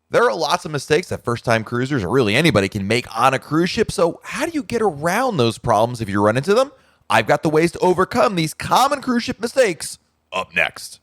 There are lots of mistakes that first-time cruisers or really anybody can make on a cruise ship, so how do you get around those problems if you run into them? I've got the ways to overcome these common cruise ship mistakes up next.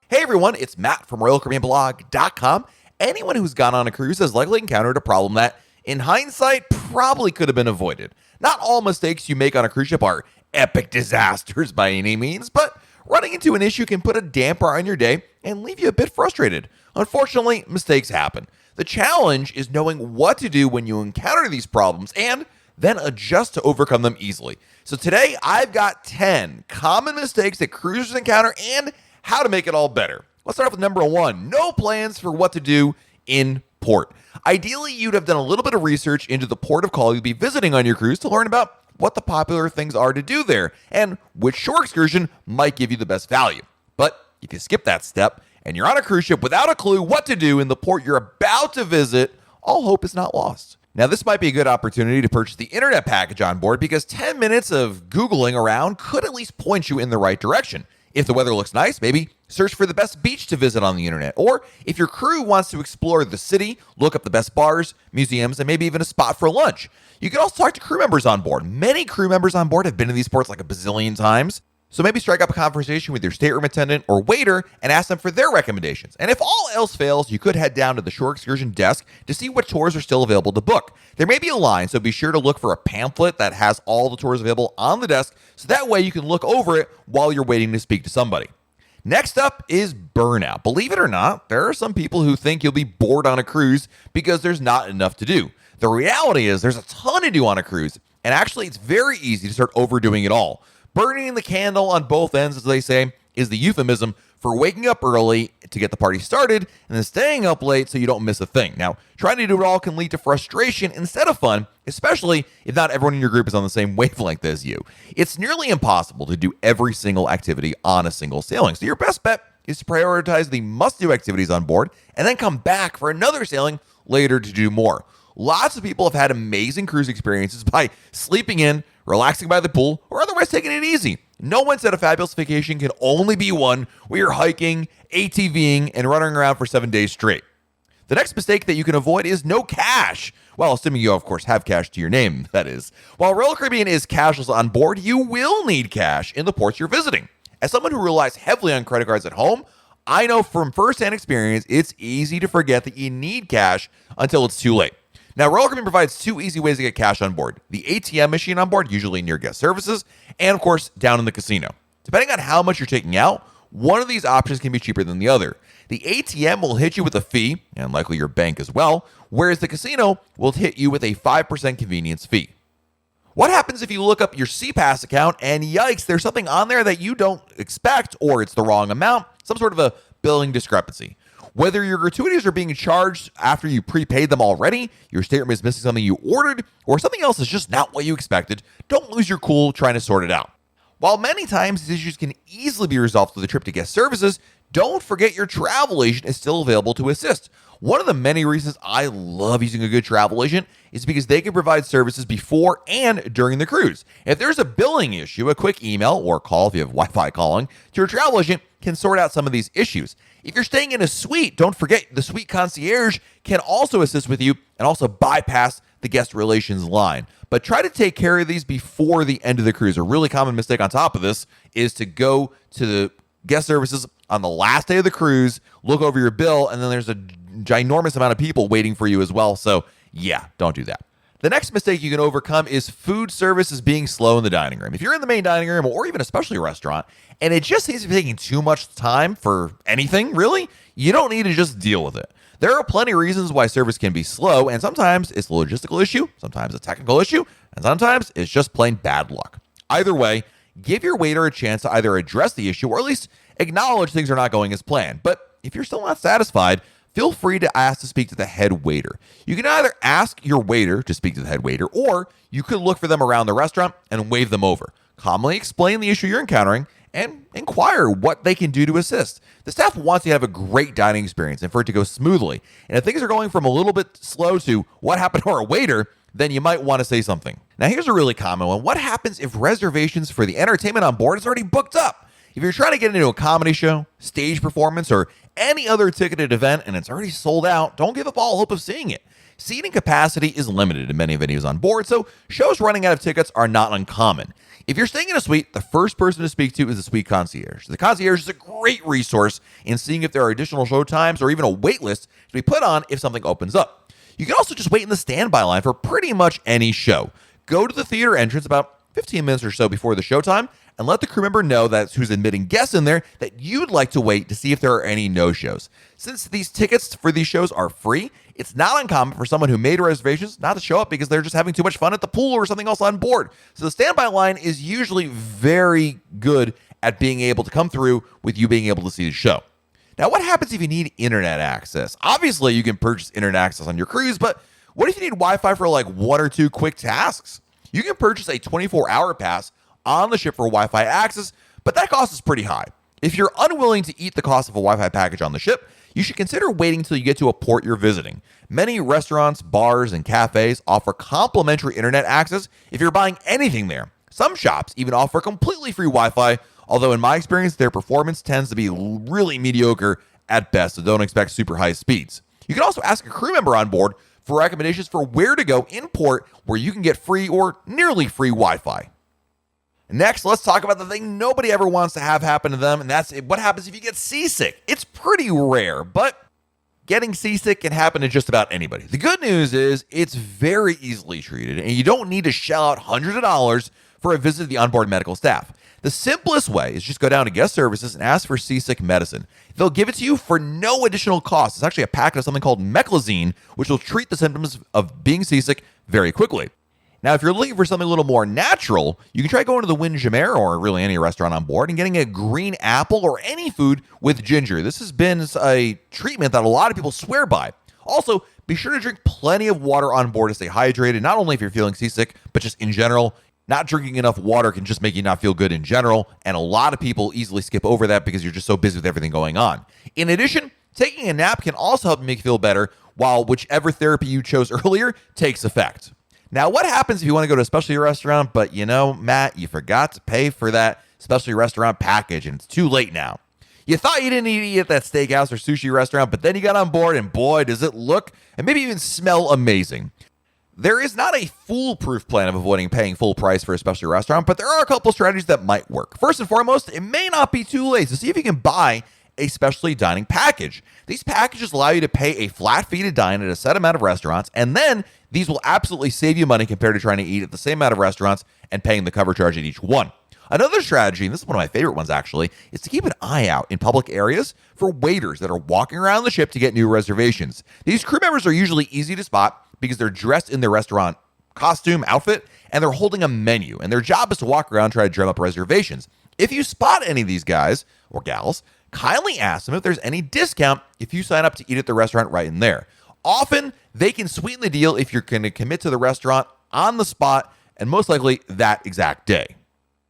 Hey everyone, it's Matt from RoyalCaribbeanBlog.com. Anyone who's gone on a cruise has likely encountered a problem that, in hindsight, probably could have been avoided. Not all mistakes you make on a cruise ship are epic disasters by any means, but running into an issue can put a damper on your day and leave you a bit frustrated. Unfortunately, mistakes happen. The challenge is knowing what to do when you encounter these problems and then adjust to overcome them easily. So today, I've got 10 common mistakes that cruisers encounter and how to make it all better. Let's start off with number 1, no plans for what to do in port. Ideally, you'd have done a little bit of research into the port of call you'll be visiting on your cruise to learn about what the popular things are to do there and which shore excursion might give you the best value. But if you skip that step and you're on a cruise ship without a clue what to do in the port you're about to visit, all hope is not lost. Now, this might be a good opportunity to purchase the internet package on board because 10 minutes of Googling around could at least point you in the right direction. If the weather looks nice, maybe search for the best beach to visit on the internet. Or if your crew wants to explore the city, look up the best bars, museums, and maybe even a spot for lunch. You can also talk to crew members on board. Many crew members on board have been to these ports like a bazillion times. So maybe strike up a conversation with your stateroom attendant or waiter and ask them for their recommendations. And if all else fails, you could head down to the shore excursion desk to see what tours are still available to book. There may be a line, so be sure to look for a pamphlet that has all the tours available on the desk, so that way you can look over it while you're waiting to speak to somebody. Next up is burnout. Believe it or not, there are some people who think you'll be bored on a cruise because there's not enough to do. The reality is there's a ton to do on a cruise, and actually it's very easy to start overdoing it all. Burning the candle on both ends, as they say, is the euphemism for waking up early to get the party started and then staying up late so you don't miss a thing. Now, trying to do it all can lead to frustration instead of fun, especially if not everyone in your group is on the same wavelength as you. It's nearly impossible to do every single activity on a single sailing, so your best bet is to prioritize the must-do activities on board and then come back for another sailing later to do more. Lots of people have had amazing cruise experiences by sleeping in, relaxing by the pool, or otherwise taking it easy. No one said a fabulous vacation can only be one where you're hiking, ATVing, and running around for 7 days straight. The next mistake that you can avoid is no cash. Well, assuming you, of course, have cash to your name, that is. While Royal Caribbean is cashless on board, you will need cash in the ports you're visiting. As someone who relies heavily on credit cards at home, I know from firsthand experience it's easy to forget that you need cash until it's too late. Now, Royal Caribbean provides 2 easy ways to get cash on board. The ATM machine on board, usually near guest services, and of course, down in the casino. Depending on how much you're taking out, one of these options can be cheaper than the other. The ATM will hit you with a fee, and likely your bank as well, whereas the casino will hit you with a 5% convenience fee. What happens if you look up your SeaPass account and yikes, there's something on there that you don't expect, or it's the wrong amount, some sort of a billing discrepancy? Whether your gratuities are being charged after you prepaid them already, your stateroom is missing something you ordered, or something else is just not what you expected, don't lose your cool trying to sort it out. While many times these issues can easily be resolved through the trip to guest services, don't forget your travel agent is still available to assist. One of the many reasons I love using a good travel agent is because they can provide services before and during the cruise. If there's a billing issue, a quick email or call if you have Wi-Fi calling to your travel agent can sort out some of these issues. If you're staying in a suite, don't forget the suite concierge can also assist with you and also bypass the guest relations line. But try to take care of these before the end of the cruise. A really common mistake on top of this is to go to the guest services on the last day of the cruise, look over your bill, and then there's a ginormous amount of people waiting for you as well. So yeah, don't do that. The next mistake you can overcome is food services being slow in the dining room. If you're in the main dining room or even especially a restaurant, and it just seems to be taking too much time for anything, really, you don't need to just deal with it. There are plenty of reasons why service can be slow, and sometimes it's a logistical issue, sometimes a technical issue, and sometimes it's just plain bad luck. Either way, give your waiter a chance to either address the issue or at least acknowledge things are not going as planned. But if you're still not satisfied, feel free to ask to speak to the head waiter. You can either ask your waiter to speak to the head waiter, or you could look for them around the restaurant and wave them over. Calmly explain the issue you're encountering and inquire what they can do to assist. The staff wants you to have a great dining experience and for it to go smoothly. And if things are going from a little bit slow to what happened to our waiter, then you might want to say something. Now, here's a really common one. What happens if reservations for the entertainment on board is already booked up? If you're trying to get into a comedy show, stage performance, or any other ticketed event and it's already sold out, don't give up all hope of seeing it. Seating capacity is limited in many venues on board, so shows running out of tickets are not uncommon. If you're staying in a suite, the first person to speak to is the suite concierge. The concierge is a great resource in seeing if there are additional show times or even a wait list to be put on if something opens up. You can also just wait in the standby line for pretty much any show. Go to the theater entrance about 15 minutes or so before the showtime and let the crew member know that's who's admitting guests in there that you'd like to wait to see if there are any no-shows. Since these tickets for these shows are free, it's not uncommon for someone who made reservations not to show up because they're just having too much fun at the pool or something else on board. So the standby line is usually very good at being able to come through with you being able to see the show. Now, what happens if you need internet access? Obviously, you can purchase internet access on your cruise, but what if you need Wi-Fi for like one or two quick tasks? You can purchase a 24-hour pass on the ship for Wi-Fi access, but that cost is pretty high. If you're unwilling to eat the cost of a Wi-Fi package on the ship, you should consider waiting until you get to a port you're visiting. Many restaurants, bars, and cafes offer complimentary internet access if you're buying anything there. Some shops even offer completely free Wi-Fi, although in my experience, their performance tends to be really mediocre at best, so don't expect super high speeds. You can also ask a crew member on board for recommendations for where to go in port where you can get free or nearly free Wi-Fi. Next, let's talk about the thing nobody ever wants to have happen to them, and that's what happens if you get seasick. It's pretty rare, but getting seasick can happen to just about anybody. The good news is it's very easily treated, and you don't need to shell out hundreds of dollars for a visit to the onboard medical staff. The simplest way is just go down to guest services and ask for seasick medicine. They'll give it to you for no additional cost. It's actually a packet of something called meclizine, which will treat the symptoms of being seasick very quickly. Now, if you're looking for something a little more natural, you can try going to the Windjammer or really any restaurant on board and getting a green apple or any food with ginger. This has been a treatment that a lot of people swear by. Also, be sure to drink plenty of water on board to stay hydrated, not only if you're feeling seasick, but just in general. Not drinking enough water can just make you not feel good in general, and a lot of people easily skip over that because you're just so busy with everything going on. In addition, taking a nap can also help you make you feel better while whichever therapy you chose earlier takes effect. Now, what happens if you want to go to a specialty restaurant, but Matt, you forgot to pay for that specialty restaurant package and it's too late now? You thought you didn't need to eat at that steakhouse or sushi restaurant, but then you got on board and boy, does it look and maybe even smell amazing. There is not a foolproof plan of avoiding paying full price for a specialty restaurant, but there are a couple strategies that might work. First and foremost, it may not be too late to see if you can buy a specialty dining package. These packages allow you to pay a flat fee to dine at a set amount of restaurants, and then these will absolutely save you money compared to trying to eat at the same amount of restaurants and paying the cover charge at each one. Another strategy, and this is one of my favorite ones actually, is to keep an eye out in public areas for waiters that are walking around the ship to get new reservations. These crew members are usually easy to spot because they're dressed in their restaurant costume, outfit, and they're holding a menu, and their job is to walk around and try to drum up reservations. If you spot any of these guys or gals, kindly ask them if there's any discount if you sign up to eat at the restaurant right in there. Often, they can sweeten the deal if you're going to commit to the restaurant on the spot, and most likely that exact day.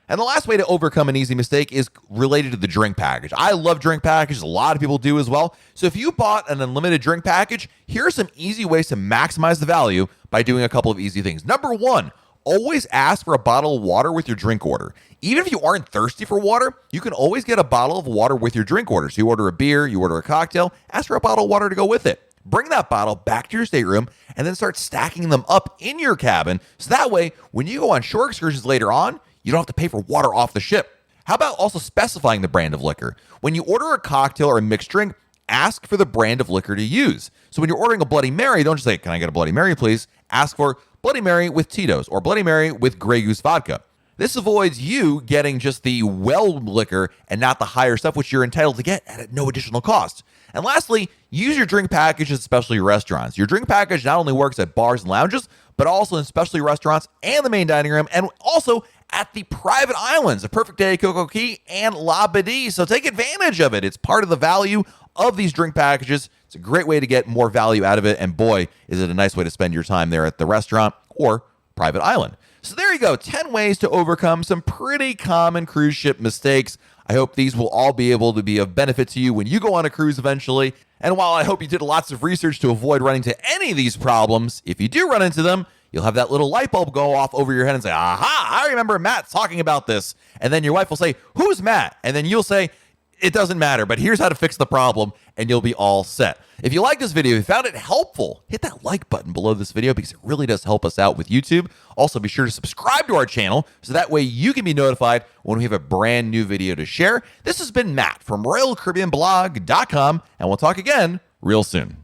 And the last way to overcome an easy mistake is related to the drink package. I love drink packages. A lot of people do as well. So if you bought an unlimited drink package, here are some easy ways to maximize the value by doing a couple of easy things. Number one, always ask for a bottle of water with your drink order. Even if you aren't thirsty for water, you can always get a bottle of water with your drink order. So you order a beer, you order a cocktail, ask for a bottle of water to go with it. Bring that bottle back to your stateroom and then start stacking them up in your cabin. So that way, when you go on shore excursions later on, you don't have to pay for water off the ship. How about also specifying the brand of liquor? When you order a cocktail or a mixed drink, ask for the brand of liquor to use. So when you're ordering a Bloody Mary, don't just say, "Can I get a Bloody Mary, please?" Ask for Bloody Mary with Tito's or Bloody Mary with Grey Goose vodka. This avoids you getting just the well liquor and not the higher stuff, which you're entitled to get at no additional cost. And lastly, use your drink package at specialty restaurants. Your drink package not only works at bars and lounges, but also in specialty restaurants and the main dining room, and also at the private islands, a Perfect Day, Coco Key, and La Badie. So take advantage of it. It's part of the value of these drink packages. It's a great way to get more value out of it, and boy, is it a nice way to spend your time there at the restaurant or private island. So there you go, 10 ways to overcome some pretty common cruise ship mistakes. I hope these will all be able to be of benefit to you when you go on a cruise eventually. And while I hope you did lots of research to avoid running into any of these problems, if you do run into them, you'll have that little light bulb go off over your head and say, aha, I remember Matt talking about this. And then your wife will say, who's Matt? And then you'll say, it doesn't matter, but here's how to fix the problem, and you'll be all set. If you like this video, if you found it helpful, hit that like button below this video because it really does help us out with YouTube. Also, be sure to subscribe to our channel so that way you can be notified when we have a brand new video to share. This has been Matt from RoyalCaribbeanBlog.com, and we'll talk again real soon.